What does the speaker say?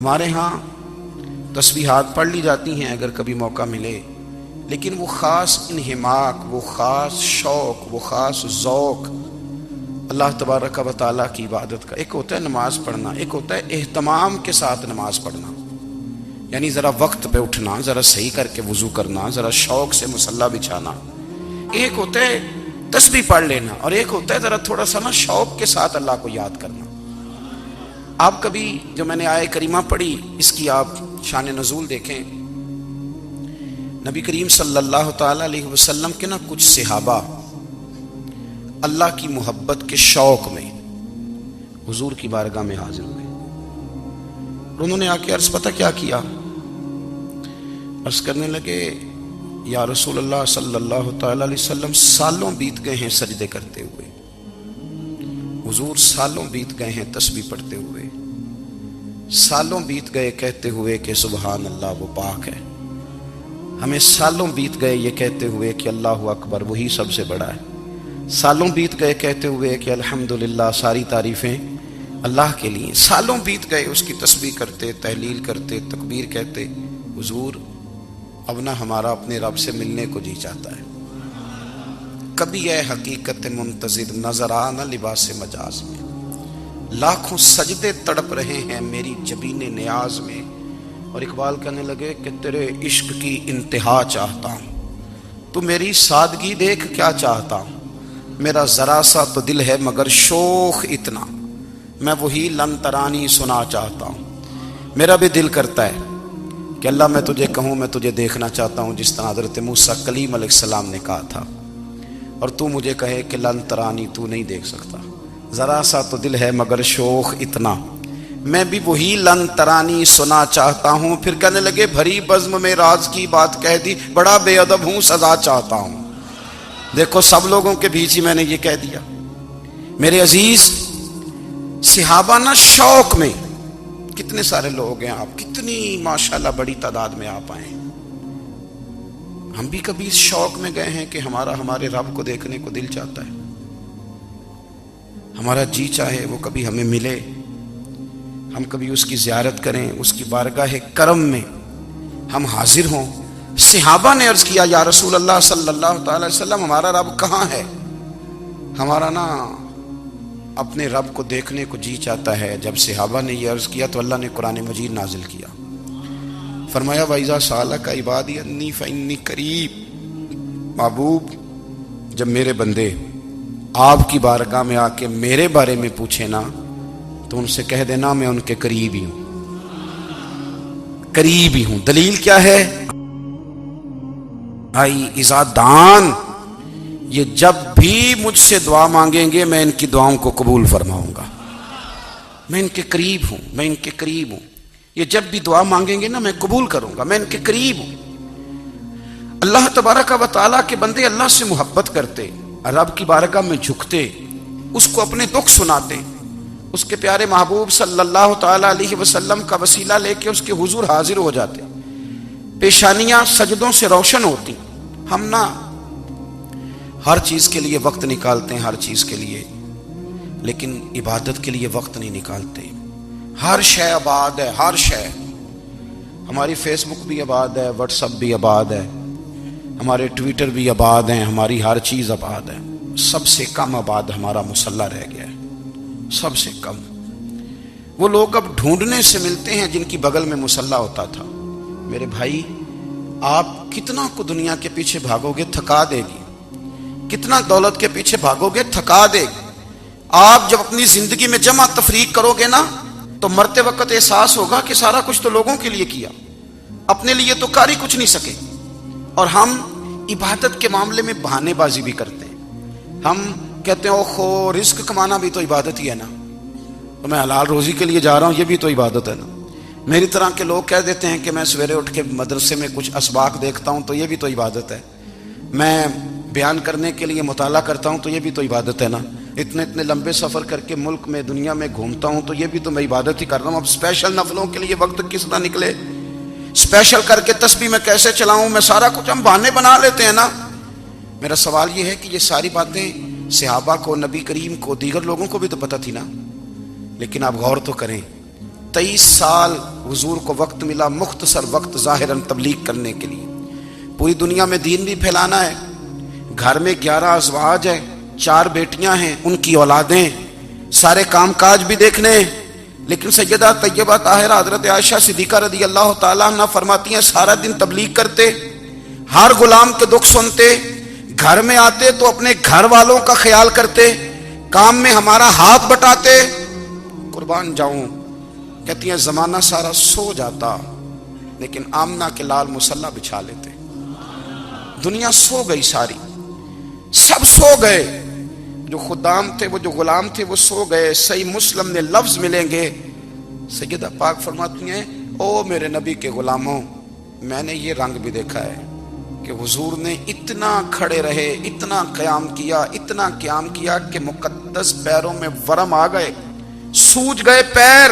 ہمارے ہاں تسبیحات پڑھ لی جاتی ہیں اگر کبھی موقع ملے، لیکن وہ خاص انہماک، وہ خاص شوق، وہ خاص ذوق اللہ تبارک و تعالیٰ کی عبادت کا، ایک ہوتا ہے نماز پڑھنا، ایک ہوتا ہے اہتمام کے ساتھ نماز پڑھنا، یعنی ذرا وقت پہ اٹھنا، ذرا صحیح کر کے وضو کرنا، ذرا شوق سے مصلی بچھانا۔ ایک ہوتا ہے تسبیح پڑھ لینا، اور ایک ہوتا ہے ذرا تھوڑا سا نا شوق کے ساتھ اللہ کو یاد کرنا۔ آپ کبھی جو میں نے آیہ کریمہ پڑھی اس کی آپ شان نزول دیکھیں، نبی کریم صلی اللہ تعالی علیہ وسلم کے نا کچھ صحابہ اللہ کی محبت کے شوق میں حضور کی بارگاہ میں حاضر ہوئے، انہوں نے آ کے عرض پتہ کیا کیا، عرض کرنے لگے یا رسول اللہ صلی اللہ تعالی علیہ وسلم سالوں بیت گئے ہیں سجدے کرتے ہوئے، حضور سالوں بیت گئے ہیں تسبیح پڑھتے ہوئے، سالوں بیت گئے کہتے ہوئے کہ سبحان اللہ وہ پاک ہے، ہمیں سالوں بیت گئے یہ کہتے ہوئے کہ اللہ اکبر وہی سب سے بڑا ہے، سالوں بیت گئے کہتے ہوئے کہ الحمدللہ ساری تعریفیں اللہ کے لیے، سالوں بیت گئے اس کی تسبیح کرتے، تحلیل کرتے، تکبیر کہتے۔ حضور اب نہ ہمارا اپنے رب سے ملنے کو جی چاہتا ہے، کبھی اے حقیقت منتظر نظر آ نہ لباس مجاز میں، لاکھوں سجدے تڑپ رہے ہیں میری جبین نیاز میں۔ اور اقبال کہنے لگے کہ تیرے عشق کی انتہا چاہتا ہوں، تو میری سادگی دیکھ کیا چاہتا ہوں، میرا ذرا سا تو دل ہے مگر شوخ اتنا، میں وہی لن ترانی سنا چاہتا ہوں۔ میرا بھی دل کرتا ہے کہ اللہ میں تجھے کہوں میں تجھے دیکھنا چاہتا ہوں، جس طرح حضرت موسیٰ کلیم علیہ السلام نے کہا تھا، اور تو مجھے کہے کہ لن ترانی تو نہیں دیکھ سکتا، ذرا سا تو دل ہے مگر شوخ اتنا، میں بھی وہی لن ترانی سنا چاہتا ہوں۔ پھر کہنے لگے بھری بزم میں راز کی بات کہہ دی، بڑا بے ادب ہوں سزا چاہتا ہوں۔ دیکھو سب لوگوں کے بیچ ہی میں نے یہ کہہ دیا۔ میرے عزیز صحابہ نا شوق میں، کتنے سارے لوگ ہیں آپ، کتنی ماشاءاللہ بڑی تعداد میں آپ آئے ہیں، ہم بھی کبھی اس شوق میں گئے ہیں کہ ہمارے رب کو دیکھنے کو دل چاہتا ہے، ہمارا جی چاہے وہ کبھی ہمیں ملے، ہم کبھی اس کی زیارت کریں، اس کی بارگاہ کرم میں ہم حاضر ہوں۔ صحابہ نے عرض کیا یا رسول اللہ صلی اللہ تعالی وسلم ہمارا رب کہاں ہے، ہمارا نا اپنے رب کو دیکھنے کو جی چاہتا ہے۔ جب صحابہ نے یہ عرض کیا تو اللہ نے قرآن مجید نازل کیا، فرمایا وَإِذَا سَأَلَكَ عِبَادِي عَنِّي فَإِنِّي قَرِيبٌ، محبوب جب میرے بندے آپ کی بارگاہ میں آ کے میرے بارے میں پوچھے نا تو ان سے کہہ دینا میں ان کے قریب ہی ہوں، قریب ہی ہوں۔ دلیل کیا ہے؟ بھائی اذا دان، یہ جب بھی مجھ سے دعا مانگیں گے میں ان کی دعاؤں کو قبول فرماؤں گا، میں ان کے قریب ہوں، میں ان کے قریب ہوں، یہ جب بھی دعا مانگیں گے نا میں قبول کروں گا، میں ان کے قریب ہوں۔ اللہ تبارک و تعالیٰ کے بندے اللہ سے محبت کرتے، رب کی بارگاہ میں جھکتے، اس کو اپنے دکھ سناتے، اس کے پیارے محبوب صلی اللہ تعالی علیہ وسلم کا وسیلہ لے کے اس کے حضور حاضر ہو جاتے، پیشانیاں سجدوں سے روشن ہوتی۔ ہم نا ہر چیز کے لیے وقت نکالتے ہیں، ہر چیز کے لیے، لیکن عبادت کے لیے وقت نہیں نکالتے۔ ہر شے آباد ہے، ہر شے، ہماری فیس بک بھی آباد ہے، واٹس ایپ بھی آباد ہے، ہمارے ٹویٹر بھی آباد ہیں، ہماری ہر چیز آباد ہے، سب سے کم آباد ہمارا مصلی رہ گیا ہے، سب سے کم۔ وہ لوگ اب ڈھونڈنے سے ملتے ہیں جن کی بغل میں مصلی ہوتا تھا۔ میرے بھائی آپ کتنا کو دنیا کے پیچھے بھاگو گے تھکا دے گی، کتنا دولت کے پیچھے بھاگو گے تھکا دے گی۔ آپ جب اپنی زندگی میں جمع تفریق کرو گے نا تو مرتے وقت احساس ہوگا کہ سارا کچھ تو لوگوں کے لیے کیا، اپنے لیے تو کاری کچھ نہیں سکے۔ اور ہم عبادت کے معاملے میں بہانے بازی بھی کرتے ہیں، ہم کہتے ہیں اوہ رزق کمانا بھی تو عبادت ہی ہے نا، تو میں حلال روزی کے لیے جا رہا ہوں یہ بھی تو عبادت ہے نا۔ میری طرح کے لوگ کہہ دیتے ہیں کہ میں سویرے اٹھ کے مدرسے میں کچھ اسباق دیکھتا ہوں تو یہ بھی تو عبادت ہے، میں بیان کرنے کے لیے مطالعہ کرتا ہوں تو یہ بھی تو عبادت ہے نا، اتنے لمبے سفر کر کے ملک میں دنیا میں گھومتا ہوں تو یہ بھی تو میں عبادت ہی کر رہا ہوں۔ اب اسپیشل نفلوں کے لیے وقت کس طرح نکلے، اسپیشل کر کے تسبیح میں کیسے چلاؤں، میں سارا کچھ ہم بہانے بنا لیتے ہیں نا۔ میرا سوال یہ ہے کہ یہ ساری باتیں صحابہ کو، نبی کریم کو، دیگر لوگوں کو بھی تو پتہ تھی نا، لیکن آپ غور تو کریں 23 سال حضور کو وقت ملا مختصر وقت ظاہراً تبلیغ کرنے کے لیے. پوری دنیا میں دین بھی پھیلانا ہے. گھر میں 11 ازواج ہیں، 4 بیٹیاں ہیں، ان کی اولادیں، سارے کام کاج بھی دیکھنے ہیں. لیکن سیدہ طیبہ طاہرہ حضرت عائشہ صدیقہ رضی اللہ تعالیٰ عنہ فرماتی ہیں سارا دن تبلیغ کرتے، ہر غلام کے دکھ سنتے، گھر میں آتے تو اپنے گھر والوں کا خیال کرتے، کام میں ہمارا ہاتھ بٹاتے. قربان جاؤں، کہتی ہیں زمانہ سارا سو جاتا لیکن آمنہ کے لال مصلی بچھا لیتے. دنیا سو گئی، ساری سب سو گئے، جو خدام تھے، وہ جو غلام تھے وہ سو گئے. صحیح مسلم میں لفظ ملیں گے، سیدہ پاک فرماتی ہیں او میرے نبی کے غلاموں، میں نے یہ رنگ بھی دیکھا ہے کہ حضور نے اتنا کھڑے رہے، اتنا قیام کیا، اتنا قیام کیا کہ مقدس پیروں میں ورم آ گئے، سوج گئے پیر.